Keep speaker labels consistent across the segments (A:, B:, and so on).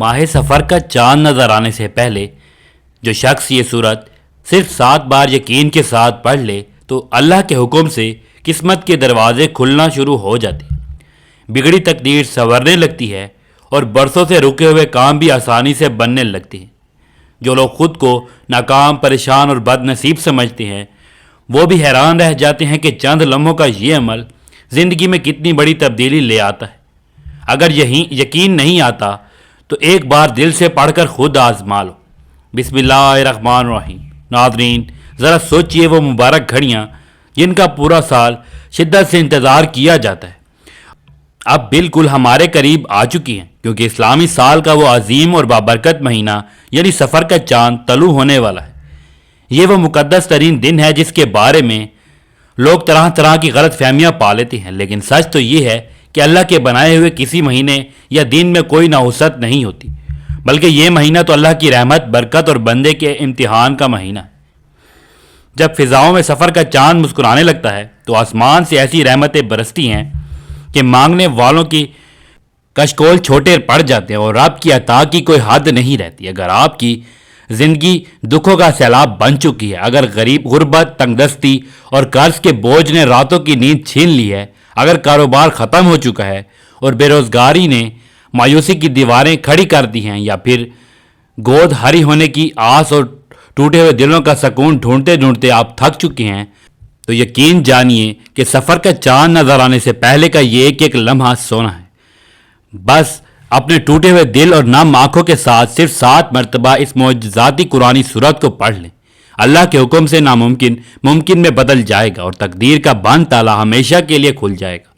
A: ماہ سفر کا چاند نظر آنے سے پہلے جو شخص یہ صورت صرف 7 بار یقین کے ساتھ پڑھ لے تو اللہ کے حکم سے قسمت کے دروازے کھلنا شروع ہو جاتے ہیں، بگڑی تقدیر سنورنے لگتی ہے اور برسوں سے رکے ہوئے کام بھی آسانی سے بننے لگتے ہیں۔ جو لوگ خود کو ناکام، پریشان اور بد نصیب سمجھتے ہیں وہ بھی حیران رہ جاتے ہیں کہ چند لمحوں کا یہ عمل زندگی میں کتنی بڑی تبدیلی لے آتا ہے۔ اگر یقین نہیں آتا تو ایک بار دل سے پڑھ کر خود آزما لو۔ بسم اللہ الرحمن الرحیم۔ ناظرین، ذرا سوچئے وہ مبارک گھڑیاں جن کا پورا سال شدت سے انتظار کیا جاتا ہے اب بالکل ہمارے قریب آ چکی ہیں، کیونکہ اسلامی سال کا وہ عظیم اور بابرکت مہینہ یعنی سفر کا چاند طلوع ہونے والا ہے۔ یہ وہ مقدس ترین دن ہے جس کے بارے میں لوگ طرح طرح کی غلط فہمیاں پا لیتے ہیں، لیکن سچ تو یہ ہے کہ اللہ کے بنائے ہوئے کسی مہینے یا دن میں کوئی نحوست نہیں ہوتی، بلکہ یہ مہینہ تو اللہ کی رحمت، برکت اور بندے کے امتحان کا مہینہ ہے۔ جب فضاؤں میں سفر کا چاند مسکرانے لگتا ہے تو آسمان سے ایسی رحمتیں برستی ہیں کہ مانگنے والوں کی کشکول چھوٹے پڑ جاتے ہیں اور رب کی عطا کی کوئی حد نہیں رہتی۔ اگر آپ کی زندگی دکھوں کا سیلاب بن چکی ہے، اگر غربت، تنگ دستی اور قرض کے بوجھ نے راتوں کی نیند چھین لی ہے، اگر کاروبار ختم ہو چکا ہے اور بے روزگاری نے مایوسی کی دیواریں کھڑی کر دی ہیں، یا پھر گود ہری ہونے کی آس اور ٹوٹے ہوئے دلوں کا سکون ڈھونڈتے ڈھونڈتے آپ تھک چکے ہیں، تو یقین جانیے کہ سفر کا چاند نظر آنے سے پہلے کا یہ ایک ایک لمحہ سونا ہے۔ بس اپنے ٹوٹے ہوئے دل اور نم آنکھوں کے ساتھ صرف 7 مرتبہ اس معجزاتی قرآنی سورت کو پڑھ لیں۔ اللہ کے حکم سے ناممکن ممکن میں بدل جائے گا اور تقدیر کا بند تالا ہمیشہ کے لیے کھل جائے گا،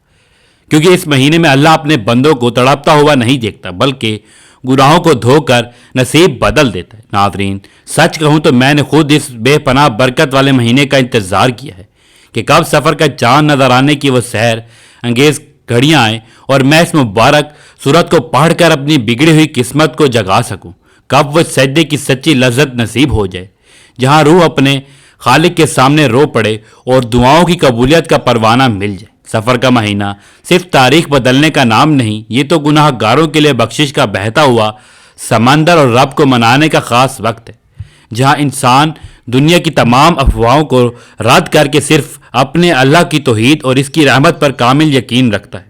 A: کیونکہ اس مہینے میں اللہ اپنے بندوں کو تڑپتا ہوا نہیں دیکھتا بلکہ گناہوں کو دھو کر نصیب بدل دیتا ہے۔ ناظرین، سچ کہوں تو میں نے خود اس بے پناہ برکت والے مہینے کا انتظار کیا ہے کہ کب سفر کا چاند نظر آنے کی وہ سحر انگیز گھڑیاں آئیں اور میں اس مبارک سورت کو پڑھ کر اپنی بگڑی ہوئی قسمت کو جگا سکوں، کب وہ سجدے کی سچی لذت نصیب ہو جائے جہاں روح اپنے خالق کے سامنے رو پڑے اور دعاؤں کی قبولیت کا پروانہ مل جائے۔ سفر کا مہینہ صرف تاریخ بدلنے کا نام نہیں، یہ تو گناہ گاروں کے لیے بخشش کا بہتا ہوا سمندر اور رب کو منانے کا خاص وقت ہے، جہاں انسان دنیا کی تمام افواہوں کو رد کر کے صرف اپنے اللہ کی توحید اور اس کی رحمت پر کامل یقین رکھتا ہے۔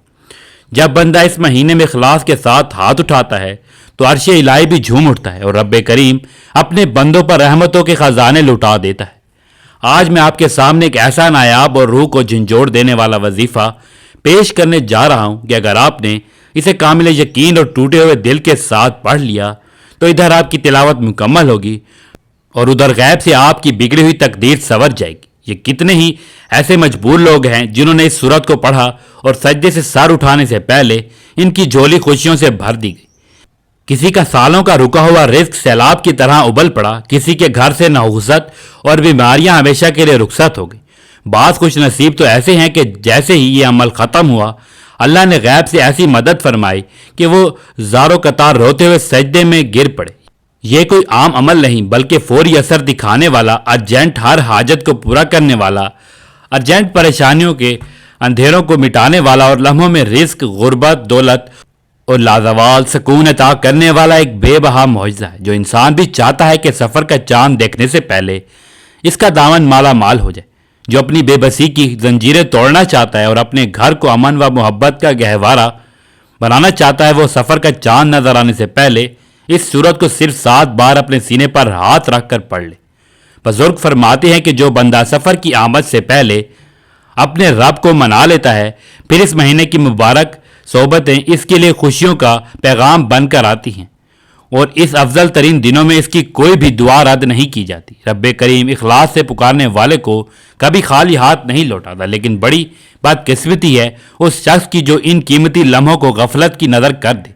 A: جب بندہ اس مہینے میں اخلاص کے ساتھ ہاتھ اٹھاتا ہے تو عرش الہی بھی جھوم اٹھتا ہے اور رب کریم اپنے بندوں پر رحمتوں کے خزانے لٹا دیتا ہے۔ آج میں آپ کے سامنے ایک ایسا نایاب اور روح کو جھنجھوڑ دینے والا وظیفہ پیش کرنے جا رہا ہوں کہ اگر آپ نے اسے کامل یقین اور ٹوٹے ہوئے دل کے ساتھ پڑھ لیا تو ادھر آپ کی تلاوت مکمل ہوگی اور ادھر غیب سے آپ کی بگڑی ہوئی تقدیر سنور جائے گی۔ یہ کتنے ہی ایسے مجبور لوگ ہیں جنہوں نے اس سورت کو پڑھا اور سجدے سے سر اٹھانے سے پہلے ان کی جھولی خوشیوں سے بھر دی گئی۔ کسی کا سالوں کا رکا ہوا رزق سیلاب کی طرح ابل پڑا، کسی کے گھر سے نحوست اور بیماریاں ہمیشہ کے لیے رخصت ہو گئی۔ بعض خوش نصیب تو ایسے ہیں کہ جیسے ہی یہ عمل ختم ہوا اللہ نے غیب سے ایسی مدد فرمائی کہ وہ زاروں قطار روتے ہوئے سجدے میں گر پڑے۔ یہ کوئی عام عمل نہیں بلکہ فوری اثر دکھانے والا، ارجنٹ ہر حاجت کو پورا کرنے والا، ارجنٹ پریشانیوں کے اندھیروں کو مٹانے والا اور لمحوں میں رزق، غربت، دولت اور لازوال سکون عطا کرنے والا ایک بے بہا معجزہ ہے، جو انسان بھی چاہتا ہے کہ سفر کا چاند دیکھنے سے پہلے اس کا دامن مالا مال ہو جائے، جو اپنی بے بسی کی زنجیریں توڑنا چاہتا ہے اور اپنے گھر کو امن و محبت کا گہوارہ بنانا چاہتا ہے، وہ سفر کا چاند نظر آنے سے پہلے اس سورت کو صرف 7 بار اپنے سینے پر ہاتھ رکھ کر پڑھ لے۔ بزرگ فرماتے ہیں کہ جو بندہ سفر کی آمد سے پہلے اپنے رب کو منا لیتا ہے، پھر اس مہینے کی مبارک صحبتیں اس کے لیے خوشیوں کا پیغام بن کر آتی ہیں اور اس افضل ترین دنوں میں اس کی کوئی بھی دعا رد نہیں کی جاتی۔ رب کریم اخلاص سے پکارنے والے کو کبھی خالی ہاتھ نہیں لوٹاتا، لیکن بڑی بدقسمتی ہے اس شخص کی جو ان قیمتی لمحوں کو غفلت کی نظر کر دے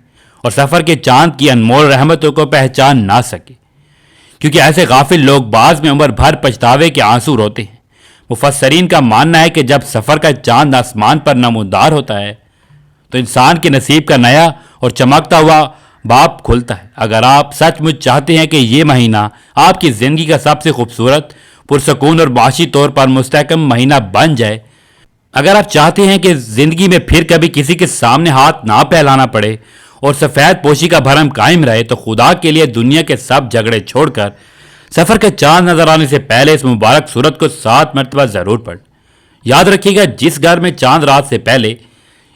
A: اور سفر کے چاند کی انمول رحمتوں کو پہچان نہ سکے، کیونکہ ایسے غافل لوگ بعض میں عمر بھر پچھتاوے کے آنسو روتے ہیں۔ مفسرین کا ماننا ہے کہ جب سفر کا چاند آسمان پر نمودار ہوتا ہے تو انسان کے نصیب کا نیا اور چمکتا ہوا باب کھلتا ہے۔ اگر آپ سچ مچ چاہتے ہیں کہ یہ مہینہ آپ کی زندگی کا سب سے خوبصورت، پرسکون اور معاشی طور پر مستحکم مہینہ بن جائے، اگر آپ چاہتے ہیں کہ زندگی میں پھر کبھی کسی کے سامنے ہاتھ نہ پھیلانا پڑے اور سفید پوشی کا بھرم قائم رہے تو خدا کے لیے دنیا کے سب جھگڑے چھوڑ کر سفر کا چاند نظر آنے سے پہلے اس مبارک سورت کو 7 مرتبہ ضرور پڑھ۔ یاد رکھیے گا، جس گھر میں چاند رات سے پہلے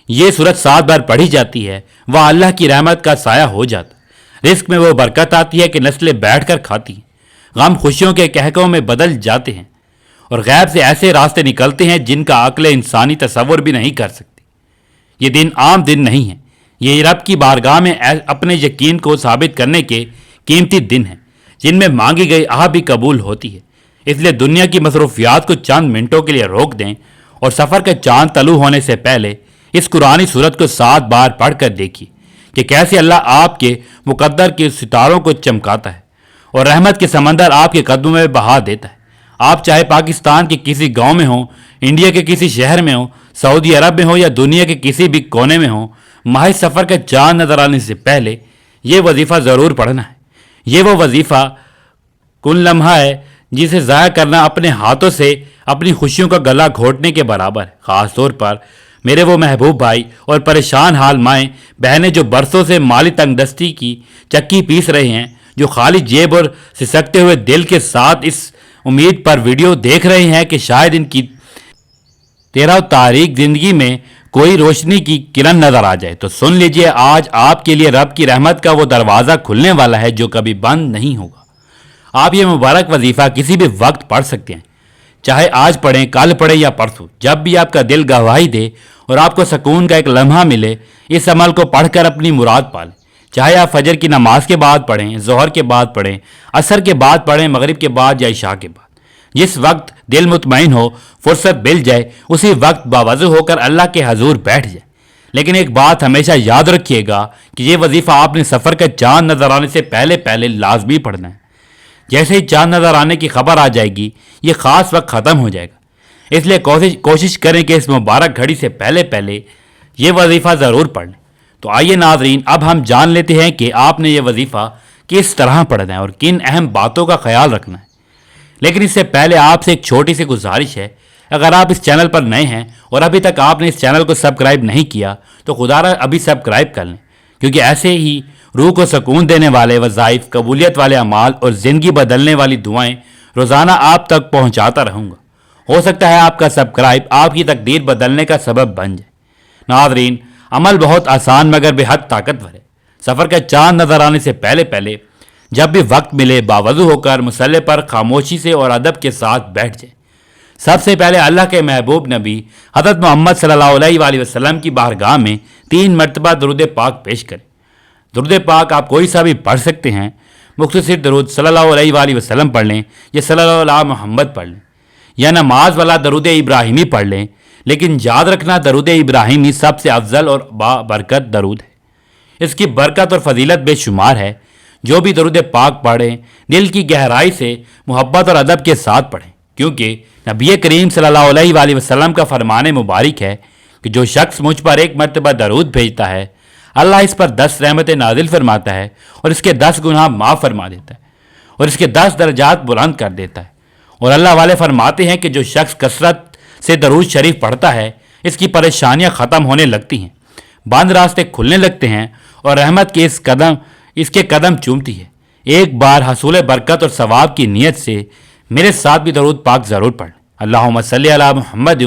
A: یہ سورت 7 بار پڑھی جاتی ہے وہ اللہ کی رحمت کا سایہ ہو جاتا، رزق میں وہ برکت آتی ہے کہ نسلیں بیٹھ کر کھاتی ہیں، غم خوشیوں کے کہکوں میں بدل جاتے ہیں، اور غیب سے ایسے راستے نکلتے ہیں جن کا عقل انسانی تصور بھی نہیں کر سکتی۔ یہ دن عام دن نہیں ہے، یہ رب کی بارگاہ میں اپنے یقین کو ثابت کرنے کے قیمتی دن ہیں جن میں مانگی گئی آہ بھی قبول ہوتی ہے۔ اس لیے دنیا کی مصروفیات کو چند منٹوں کے لیے روک دیں اور سفر کا چاند طلوع ہونے سے پہلے اس قرآنی سورت کو 7 بار پڑھ کر دیکھیے کہ کیسے اللہ آپ کے مقدر کے ستاروں کو چمکاتا ہے اور رحمت کے سمندر آپ کے قدموں میں بہا دیتا ہے۔ آپ چاہے پاکستان کے کسی گاؤں میں ہوں، انڈیا کے کسی شہر میں ہوں، سعودی عرب میں ہوں یا دنیا کے کسی بھی کونے میں ہوں، ماہ سفر کا چاند نظر آنے سے پہلے یہ وظیفہ ضرور پڑھنا ہے۔ یہ وہ وظیفہ کن لمحہ ہے جسے ضائع کرنا اپنے ہاتھوں سے اپنی خوشیوں کا گلا گھونٹنے کے برابر ہے۔ خاص طور پر میرے وہ محبوب بھائی اور پریشان حال مائیں بہنیں جو برسوں سے مالی تنگ دستی کی چکی پیس رہے ہیں، جو خالی جیب اور سسکتے ہوئے دل کے ساتھ اس امید پر ویڈیو دیکھ رہے ہیں کہ شاید ان کی تیرا و تاریک زندگی میں کوئی روشنی کی کرن نظر آ جائے، تو سن لیجئے آج آپ کے لیے رب کی رحمت کا وہ دروازہ کھلنے والا ہے جو کبھی بند نہیں ہوگا۔ آپ یہ مبارک وظیفہ کسی بھی وقت پڑھ سکتے ہیں، چاہے آج پڑھیں، کل پڑھیں یا پرسوں، جب بھی آپ کا دل گواہی دے اور آپ کو سکون کا ایک لمحہ ملے، اس عمل کو پڑھ کر اپنی مراد پالیں۔ چاہے آپ فجر کی نماز کے بعد پڑھیں، ظہر کے بعد پڑھیں، عصر کے بعد پڑھیں، مغرب کے بعد یا عشاء کے بعد، جس وقت دل مطمئن ہو، فرصت مل جائے، اسی وقت باوضو ہو کر اللہ کے حضور بیٹھ جائے۔ لیکن ایک بات ہمیشہ یاد رکھیے گا کہ یہ وظیفہ آپ نے سفر کا چاند نظر آنے سے پہلے لازمی پڑھنا ہے۔ جیسے ہی چاند نظر آنے کی خبر آ جائے گی یہ خاص وقت ختم ہو جائے گا، اس لیے کوشش کریں کہ اس مبارک گھڑی سے پہلے یہ وظیفہ ضرور پڑھ لیں۔ تو آئیے ناظرین، اب ہم جان لیتے ہیں کہ آپ نے یہ وظیفہ کس طرح پڑھنا ہے اور کن اہم باتوں کا خیال رکھنا ہے۔ لیکن اس سے پہلے آپ سے ایک چھوٹی سی گزارش ہے، اگر آپ اس چینل پر نئے ہیں اور ابھی تک آپ نے اس چینل کو سبسکرائب نہیں کیا تو خدا را ابھی سبسکرائب کر لیں، کیونکہ ایسے ہی روح کو سکون دینے والے وظائف، قبولیت والے اعمال اور زندگی بدلنے والی دعائیں روزانہ آپ تک پہنچاتا رہوں گا۔ ہو سکتا ہے آپ کا سبسکرائب آپ کی تقدیر بدلنے کا سبب بن جائے۔ ناظرین، عمل بہت آسان مگر بے حد طاقتور ہے۔ سفر کا چاند نظر آنے سے پہلے جب بھی وقت ملے باوضو ہو کر مصلی پر خاموشی سے اور ادب کے ساتھ بیٹھ جائیں۔ سب سے پہلے اللہ کے محبوب نبی حضرت محمد صلی اللہ علیہ وآلہ وسلم کی بارگاہ میں 3 مرتبہ درود پاک پیش کریں۔ درود پاک آپ کوئی سا بھی پڑھ سکتے ہیں، مختصر درود صلی اللہ علیہ وآلہ وسلم پڑھ لیں یا صلی اللہ علیہ محمد پڑھ لیں یا نماز والا درود ابراہیمی پڑھ لیں، لیکن یاد رکھنا درود ابراہیمی سب سے افضل اور بابرکت درود ہے۔ اس کی برکت اور فضیلت بے شمار ہے۔ جو بھی درود پاک پڑھیں دل کی گہرائی سے محبت اور ادب کے ساتھ پڑھیں، کیونکہ نبی کریم صلی اللہ علیہ وآلہ وسلم کا فرمان مبارک ہے کہ جو شخص مجھ پر 1 مرتبہ درود بھیجتا ہے اللہ اس پر 10 رحمتیں نازل فرماتا ہے اور اس کے 10 گناہ معاف فرما دیتا ہے اور اس کے 10 درجات بلند کر دیتا ہے۔ اور اللہ والے فرماتے ہیں کہ جو شخص کثرت سے درود شریف پڑھتا ہے اس کی پریشانیاں ختم ہونے لگتی ہیں، بند راستے کھلنے لگتے ہیں اور رحمت کے اس کے قدم چومتی ہے۔ ایک بار حصول برکت اور ثواب کی نیت سے میرے ساتھ بھی درود پاک ضرور پڑھ۔ اللہم صلی علی محمد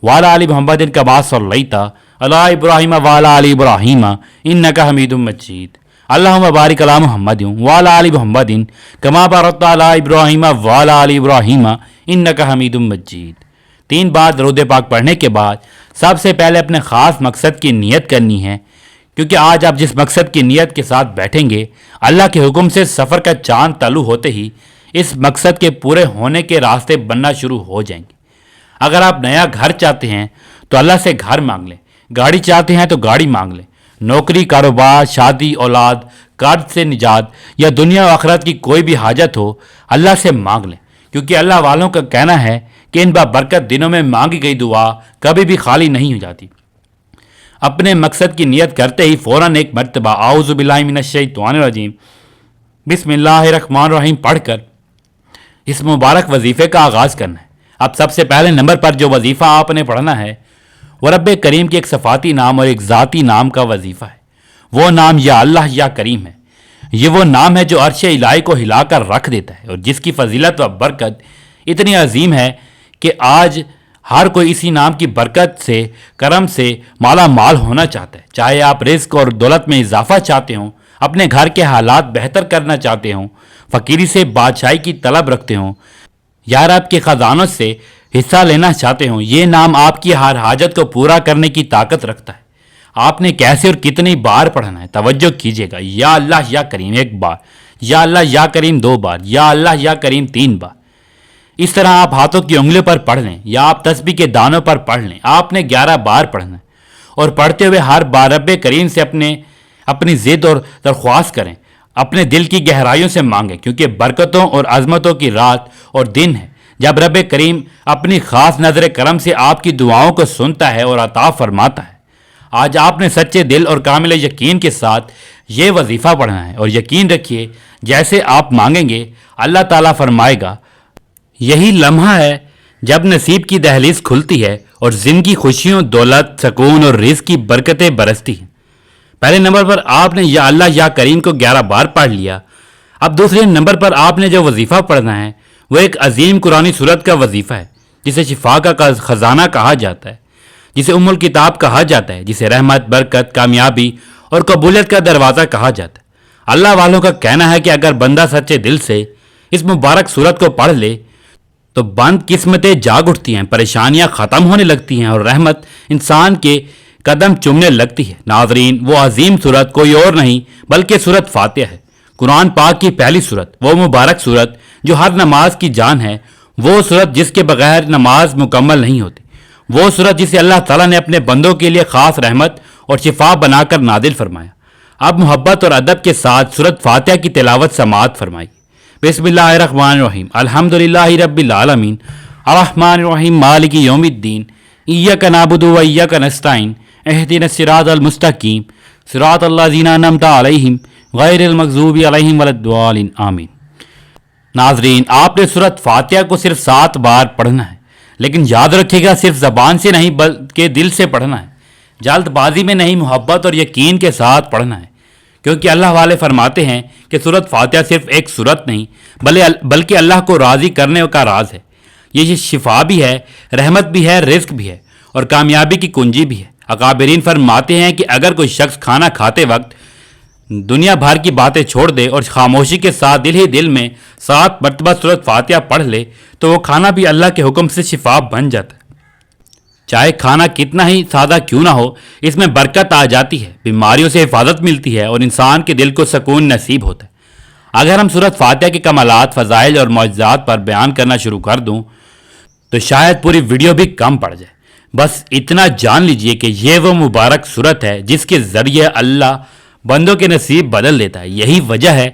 A: وعلی آل محمد کما صلیت علی ابراہیم وعلی آل ابراہیم انک حمید مجید۔ اللہم بارک علی محمد وعلی آل محمد کما بارکت علی ابراہیم وعلی آل ابراہیم انک حمید مجید۔ 3 بار درود پاک پڑھنے کے بعد سب سے پہلے اپنے خاص مقصد کی نیت کرنی ہے، کیونکہ آج آپ جس مقصد کی نیت کے ساتھ بیٹھیں گے اللہ کے حکم سے سفر کا چاند طلوع ہوتے ہی اس مقصد کے پورے ہونے کے راستے بننا شروع ہو جائیں گے۔ اگر آپ نیا گھر چاہتے ہیں تو اللہ سے گھر مانگ لیں، گاڑی چاہتے ہیں تو گاڑی مانگ لیں، نوکری، کاروبار، شادی، اولاد، قرض سے نجات یا دنیا و آخرت کی کوئی بھی حاجت ہو اللہ سے مانگ لیں، کیونکہ اللہ والوں کا کہنا ہے کہ ان بابرکت دنوں میں مانگی گئی دعا کبھی بھی خالی نہیں ہو جاتی۔ اپنے مقصد کی نیت کرتے ہی فوراً 1 مرتبہ اعوذ باللہ من الشیطان الرجیم بسم اللہ الرحمن الرحیم پڑھ کر اس مبارک وظیفے کا آغاز کرنا ہے۔ اب سب سے پہلے نمبر پر جو وظیفہ آپ نے پڑھنا ہے وہ رب کریم کے ایک صفاتی نام اور ایک ذاتی نام کا وظیفہ ہے۔ وہ نام یا اللہ یا کریم ہے۔ یہ وہ نام ہے جو عرش الہی کو ہلا کر رکھ دیتا ہے اور جس کی فضیلت و برکت اتنی عظیم ہے کہ آج ہر کوئی اسی نام کی برکت سے، کرم سے مالا مال ہونا چاہتا ہے۔ چاہے آپ رزق اور دولت میں اضافہ چاہتے ہوں، اپنے گھر کے حالات بہتر کرنا چاہتے ہوں، فقیری سے بادشاہی کی طلب رکھتے ہوں، یا رب کے خزانوں سے حصہ لینا چاہتے ہوں، یہ نام آپ کی ہر حاجت کو پورا کرنے کی طاقت رکھتا ہے۔ آپ نے کیسے اور کتنی بار پڑھنا ہے؟ توجہ کیجیے گا۔ یا اللہ یا کریم 1 بار، یا اللہ یا کریم 2 بار، یا اللہ یا کریم 3 بار۔ اس طرح آپ ہاتھوں کی انگلیوں پر پڑھ لیں یا آپ تسبیح کے دانوں پر پڑھ لیں۔ آپ نے 11 بار پڑھنا ہے اور پڑھتے ہوئے ہر بار رب کریم سے اپنی ضد اور درخواست کریں، اپنے دل کی گہرائیوں سے مانگیں، کیونکہ برکتوں اور عظمتوں کی رات اور دن ہے جب رب کریم اپنی خاص نظر کرم سے آپ کی دعاؤں کو سنتا ہے اور عطا فرماتا ہے۔ آج آپ نے سچے دل اور کامل یقین کے ساتھ یہ وظیفہ پڑھنا ہے اور یقین رکھیے جیسے آپ مانگیں گے اللہ تعالیٰ فرمائے گا۔ یہی لمحہ ہے جب نصیب کی دہلیز کھلتی ہے اور زندگی خوشیوں، دولت، سکون اور رزق کی برکتیں برستی ہیں۔ پہلے نمبر پر آپ نے یا اللہ یا کریم کو 11 بار پڑھ لیا۔ اب دوسرے نمبر پر آپ نے جو وظیفہ پڑھنا ہے وہ ایک عظیم قرآنی صورت کا وظیفہ ہے جسے شفا کا خزانہ کہا جاتا ہے، جسے ام الکتاب کہا جاتا ہے، جسے رحمت، برکت، کامیابی اور قبولیت کا دروازہ کہا جاتا ہے۔ اللہ والوں کا کہنا ہے کہ اگر بندہ سچے دل سے اس مبارک صورت کو پڑھ لے تو بند قسمتیں جاگ اٹھتی ہیں، پریشانیاں ختم ہونے لگتی ہیں اور رحمت انسان کے قدم چومنے لگتی ہے۔ ناظرین، وہ عظیم صورت کوئی اور نہیں بلکہ صورت فاتحہ ہے، قرآن پاک کی پہلی صورت، وہ مبارک صورت جو ہر نماز کی جان ہے، وہ صورت جس کے بغیر نماز مکمل نہیں ہوتی، وہ صورت جسے اللہ تعالیٰ نے اپنے بندوں کے لیے خاص رحمت اور شفا بنا کر نازل فرمایا۔ اب محبت اور ادب کے ساتھ صورت فاتحہ کی تلاوت سماعت فرمائی۔ بسم اللہ الرحمن الرحیم، الحمدللہ رب العالمین، الرحمن الرحیم، مالک یوم الدین، ایاک نعبد و ایاک نستعین، اہدنا الصراط المستقیم، صراط الذین انعمت علیہم غیر المغضوب علیہم ولا الضالین، آمین۔ ناظرین، آپ نے سورۃ فاتحہ کو صرف 7 بار پڑھنا ہے، لیکن یاد رکھیے گا صرف زبان سے نہیں بلکہ دل سے پڑھنا ہے، جلد بازی میں نہیں، محبت اور یقین کے ساتھ پڑھنا ہے، کیونکہ اللہ والے فرماتے ہیں کہ سورۃ فاتحہ صرف ایک سورت نہیں بلکہ اللہ کو راضی کرنے کا راز ہے۔ یہ شفا بھی ہے، رحمت بھی ہے، رزق بھی ہے اور کامیابی کی کنجی بھی ہے۔ اکابرین فرماتے ہیں کہ اگر کوئی شخص کھانا کھاتے وقت دنیا بھر کی باتیں چھوڑ دے اور خاموشی کے ساتھ دل ہی دل میں 7 مرتبہ سورۃ فاتحہ پڑھ لے تو وہ کھانا بھی اللہ کے حکم سے شفا بن جاتا ہے۔ چاہے کھانا کتنا ہی سادہ کیوں نہ ہو، اس میں برکت آ جاتی ہے، بیماریوں سے حفاظت ملتی ہے اور انسان کے دل کو سکون نصیب ہوتا ہے۔ اگر ہم سورۃ فاتحہ کے کمالات، فضائل اور معجزات پر بیان کرنا شروع کر دوں تو شاید پوری ویڈیو بھی کم پڑ جائے۔ بس اتنا جان لیجئے کہ یہ وہ مبارک سورت ہے جس کے ذریعے اللہ بندوں کے نصیب بدل دیتا ہے۔ یہی وجہ ہے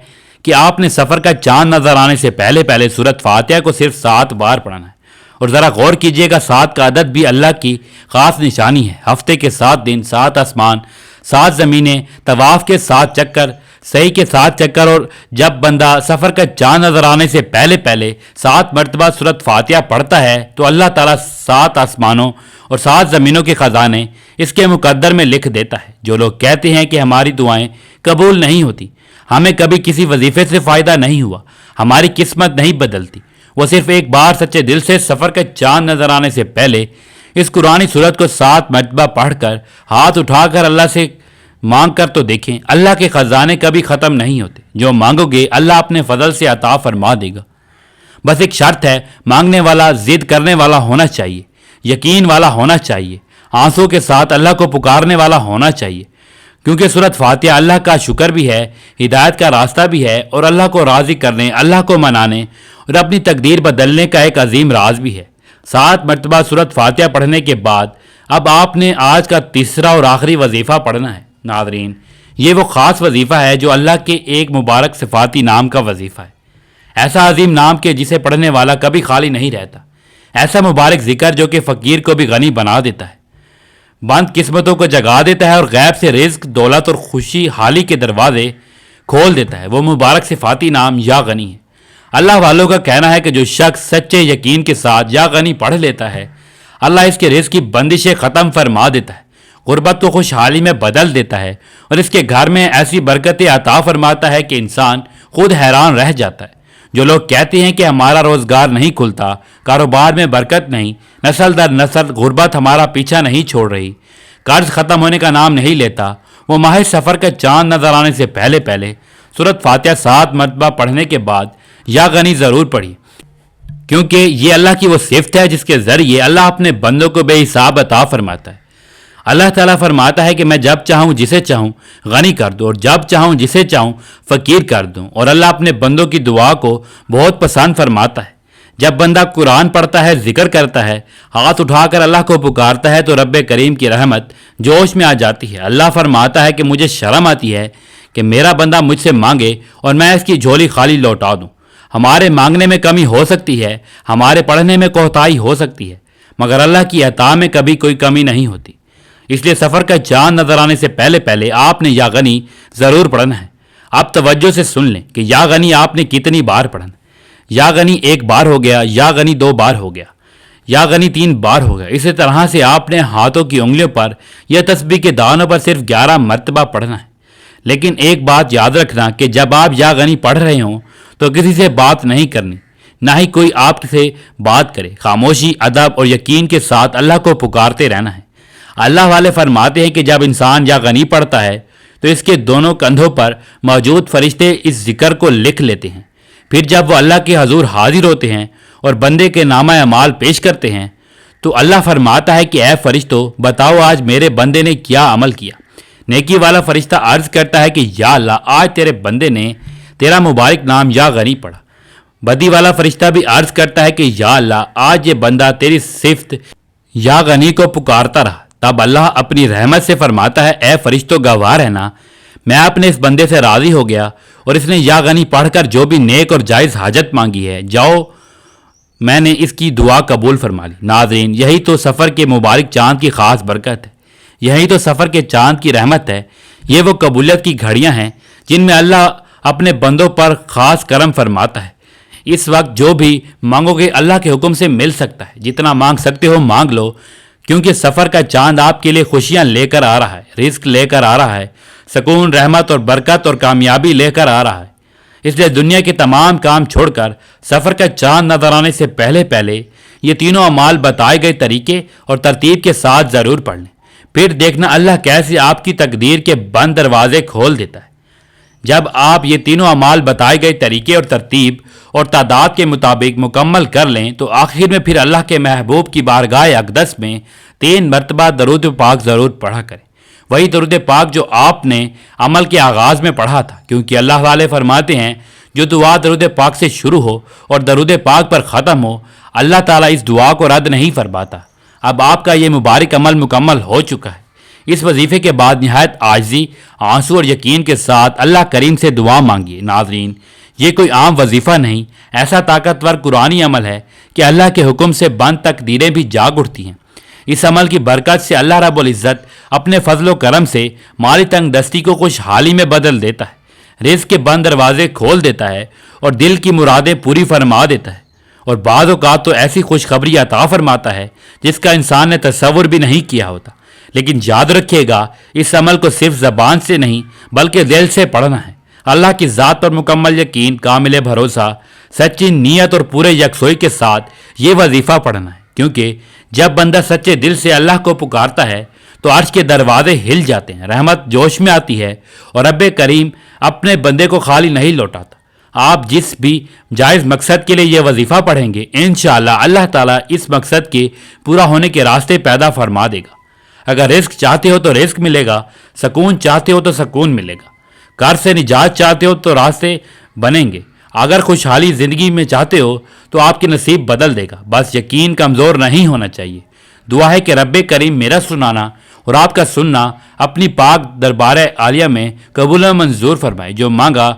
A: کہ آپ نے سفر کا چاند نظر آنے سے پہلے سورۃ فاتحہ کو صرف 7 بار پڑھنا ہے۔ اور ذرا غور کیجئے گا، 7 کا عدد بھی اللہ کی خاص نشانی ہے۔ ہفتے کے 7 دن، 7 آسمان، 7 زمینیں، طواف کے 7 چکر، سعی کے 7 چکر، اور جب بندہ سفر کا چاند نظر آنے سے پہلے 7 مرتبہ سورۃ فاتحہ پڑھتا ہے تو اللہ تعالیٰ 7 آسمانوں اور 7 زمینوں کے خزانے اس کے مقدر میں لکھ دیتا ہے۔ جو لوگ کہتے ہیں کہ ہماری دعائیں قبول نہیں ہوتی، ہمیں کبھی کسی وظیفے سے فائدہ نہیں ہوا، ہماری قسمت نہیں بدلتی، وہ صرف ایک بار سچے دل سے سفر کا چاند نظر آنے سے پہلے اس قرآنی صورت کو 7 مرتبہ پڑھ کر ہاتھ اٹھا کر اللہ سے مانگ کر تو دیکھیں۔ اللہ کے خزانے کبھی ختم نہیں ہوتے، جو مانگو گے اللہ اپنے فضل سے عطا فرما دے گا۔ بس ایک شرط ہے، مانگنے والا ضد کرنے والا ہونا چاہیے، یقین والا ہونا چاہیے، آنسوں کے ساتھ اللہ کو پکارنے والا ہونا چاہیے، کیونکہ سورۃ فاتحہ اللہ کا شکر بھی ہے، ہدایت کا راستہ بھی ہے اور اللہ کو راضی کرنے، اللہ کو منانے اور اپنی تقدیر بدلنے کا ایک عظیم راز بھی ہے۔ 7 مرتبہ سورۃ فاتحہ پڑھنے کے بعد اب آپ نے آج کا تیسرا اور آخری وظیفہ پڑھنا ہے۔ ناظرین، یہ وہ خاص وظیفہ ہے جو اللہ کے ایک مبارک صفاتی نام کا وظیفہ ہے، ایسا عظیم نام کہ جسے پڑھنے والا کبھی خالی نہیں رہتا، ایسا مبارک ذکر جو کہ فقیر کو بھی غنی بنا دیتا ہے، بند قسمتوں کو جگا دیتا ہے اور غیب سے رزق، دولت اور خوشی حالی کے دروازے کھول دیتا ہے۔ وہ مبارک صفاتی نام یا غنی ہے۔ اللہ والوں کا کہنا ہے کہ جو شخص سچے یقین کے ساتھ یا غنی پڑھ لیتا ہے، اللہ اس کے رزق کی بندشیں ختم فرما دیتا ہے۔ غربت کو خوشحالی میں بدل دیتا ہے اور اس کے گھر میں ایسی برکتیں عطا فرماتا ہے کہ انسان خود حیران رہ جاتا ہے۔ جو لوگ کہتے ہیں کہ ہمارا روزگار نہیں کھلتا، کاروبار میں برکت نہیں، نسل در نسل غربت ہمارا پیچھا نہیں چھوڑ رہی، قرض ختم ہونے کا نام نہیں لیتا، وہ ماہ سفر کا چاند نظر آنے سے پہلے پہلے سورۃ فاتحہ 7 مرتبہ پڑھنے کے بعد یا غنی ضرور پڑھی، کیونکہ یہ اللہ کی وہ صفت ہے جس کے ذریعے اللہ اپنے بندوں کو بے حساب عطا فرماتا ہے۔ اللہ تعالیٰ فرماتا ہے کہ میں جب چاہوں جسے چاہوں غنی کر دوں اور جب چاہوں جسے چاہوں فقیر کر دوں، اور اللہ اپنے بندوں کی دعا کو بہت پسند فرماتا ہے۔ جب بندہ قرآن پڑھتا ہے، ذکر کرتا ہے، ہاتھ اٹھا کر اللہ کو پکارتا ہے تو رب کریم کی رحمت جوش میں آ جاتی ہے۔ اللہ فرماتا ہے کہ مجھے شرم آتی ہے کہ میرا بندہ مجھ سے مانگے اور میں اس کی جھولی خالی لوٹا دوں۔ ہمارے مانگنے میں کمی ہو سکتی ہے، ہمارے پڑھنے میں کوتاہی ہو سکتی ہے، مگر اللہ کی عطا میں کبھی کوئی کمی نہیں ہوتی۔ اس لیے سفر کا چاند نظر آنے سے پہلے پہلے آپ نے یا غنی ضرور پڑھنا ہے۔ آپ توجہ سے سن لیں کہ یا غنی آپ نے کتنی بار پڑھنا ہے۔ یا غنی 1 بار ہو گیا، یا غنی 2 بار ہو گیا، یا غنی 3 بار ہو گیا۔ اسی طرح سے آپ نے ہاتھوں کی انگلیوں پر یا تسبیح کے دانوں پر صرف 11 مرتبہ پڑھنا ہے۔ لیکن ایک بات یاد رکھنا کہ جب آپ یا غنی پڑھ رہے ہوں تو کسی سے بات نہیں کرنی، نہ ہی کوئی آپ سے بات کرے۔ خاموشی، ادب اور یقین کے ساتھ اللہ کو پکارتے رہنا ہے۔ اللہ والے فرماتے ہیں کہ جب انسان یا غنی پڑھتا ہے تو اس کے دونوں کندھوں پر موجود فرشتے اس ذکر کو لکھ لیتے ہیں۔ پھر جب وہ اللہ کے حضور حاضر ہوتے ہیں اور بندے کے نامہ اعمال پیش کرتے ہیں تو اللہ فرماتا ہے کہ اے فرشتو، بتاؤ آج میرے بندے نے کیا عمل کیا۔ نیکی والا فرشتہ عرض کرتا ہے کہ یا اللہ، آج تیرے بندے نے تیرا مبارک نام یا غنی پڑھا۔ بدی والا فرشتہ بھی عرض کرتا ہے کہ یا اللہ، آج یہ بندہ تیری صفت یا غنی کو پکارتا رہا۔ تب اللہ اپنی رحمت سے فرماتا ہے اے فرشتوں، گواہ رہنا، میں اپنے اس بندے سے راضی ہو گیا اور اس نے یا غنی پڑھ کر جو بھی نیک اور جائز حاجت مانگی ہے، جاؤ میں نے اس کی دعا قبول فرما لی۔ ناظرین، یہی تو سفر کے مبارک چاند کی خاص برکت ہے، یہی تو سفر کے چاند کی رحمت ہے۔ یہ وہ قبولیت کی گھڑیاں ہیں جن میں اللہ اپنے بندوں پر خاص کرم فرماتا ہے۔ اس وقت جو بھی مانگو گے اللہ کے حکم سے مل سکتا ہے۔ جتنا مانگ سکتے ہو مانگ لو، کیونکہ سفر کا چاند آپ کے لیے خوشیاں لے کر آ رہا ہے، رزق لے کر آ رہا ہے، سکون، رحمت اور برکت اور کامیابی لے کر آ رہا ہے۔ اس لیے دنیا کے تمام کام چھوڑ کر سفر کا چاند نظر آنے سے پہلے پہلے یہ تینوں اعمال بتائے گئے طریقے اور ترتیب کے ساتھ ضرور پڑھ لیں۔ پھر دیکھنا اللہ کیسے آپ کی تقدیر کے بند دروازے کھول دیتا ہے۔ جب آپ یہ تینوں اعمال بتائے گئے طریقے اور ترتیب اور تعداد کے مطابق مکمل کر لیں تو آخر میں پھر اللہ کے محبوب کی بارگاہ اقدس میں 3 مرتبہ درود پاک ضرور پڑھا کریں، وہی درود پاک جو آپ نے عمل کے آغاز میں پڑھا تھا، کیونکہ اللہ والے فرماتے ہیں جو دعا درود پاک سے شروع ہو اور درود پاک پر ختم ہو، اللہ تعالیٰ اس دعا کو رد نہیں فرماتا۔ اب آپ کا یہ مبارک عمل مکمل ہو چکا ہے۔ اس وظیفے کے بعد نہایت عاجزی، آنسو اور یقین کے ساتھ اللہ کریم سے دعا مانگیے۔ ناظرین، یہ کوئی عام وظیفہ نہیں، ایسا طاقتور قرآنی عمل ہے کہ اللہ کے حکم سے بند تقدیریں بھی جاگ اٹھتی ہیں۔ اس عمل کی برکت سے اللہ رب العزت اپنے فضل و کرم سے مالی تنگ دستی کو خوشحالی میں بدل دیتا ہے، رزق کے بند دروازے کھول دیتا ہے اور دل کی مرادیں پوری فرما دیتا ہے، اور بعض اوقات تو ایسی خوشخبری عطا فرماتا ہے جس کا انسان نے تصور بھی نہیں کیا ہوتا۔ لیکن یاد رکھیے گا، اس عمل کو صرف زبان سے نہیں بلکہ دل سے پڑھنا ہے۔ اللہ کی ذات پر مکمل یقین، کامل بھروسہ، سچی نیت اور پورے یکسوئی کے ساتھ یہ وظیفہ پڑھنا ہے، کیونکہ جب بندہ سچے دل سے اللہ کو پکارتا ہے تو عرش کے دروازے ہل جاتے ہیں، رحمت جوش میں آتی ہے اور رب کریم اپنے بندے کو خالی نہیں لوٹاتا۔ آپ جس بھی جائز مقصد کے لیے یہ وظیفہ پڑھیں گے، انشاءاللہ اللہ تعالیٰ اس مقصد کے پورا ہونے کے راستے پیدا فرما دے گا۔ اگر رزق چاہتے ہو تو رزق ملے گا، سکون چاہتے ہو تو سکون ملے گا، قرض سے نجات چاہتے ہو تو راستے بنیں گے، اگر خوشحالی زندگی میں چاہتے ہو تو آپ کے نصیب بدل دے گا۔ بس یقین کمزور نہیں ہونا چاہیے۔ دعا ہے کہ رب کریم میرا سنانا اور آپ کا سننا اپنی پاک دربار عالیہ میں قبول و منظور فرمائے۔ جو مانگا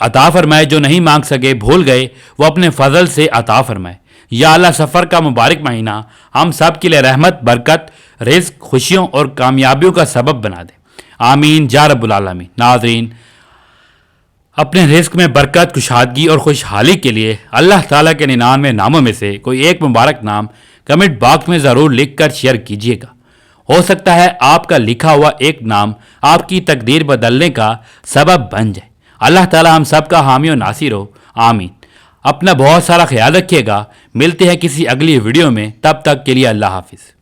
A: عطا فرمائے، جو نہیں مانگ سکے، بھول گئے، وہ اپنے فضل سے عطا فرمائے۔ یا اللہ، سفر کا مبارک مہینہ ہم سب کے لیے رحمت، برکت، رزق، خوشیوں اور کامیابیوں کا سبب بنا دے، آمین یا رب العالمین۔ ناظرین، اپنے رزق میں برکت، کشادگی اور خوشحالی کے لیے اللہ تعالیٰ کے 99 ناموں میں سے کوئی ایک مبارک نام کمنٹ باکس میں ضرور لکھ کر شیئر کیجیے گا، ہو سکتا ہے آپ کا لکھا ہوا ایک نام آپ کی تقدیر بدلنے کا سبب بن جائے۔ اللہ تعالی ہم سب کا حامی و ناصر ہو، آمین۔ اپنا بہت سارا خیال رکھیے گا، ملتے ہیں کسی اگلی ویڈیو میں، تب تک کے لیے اللہ حافظ۔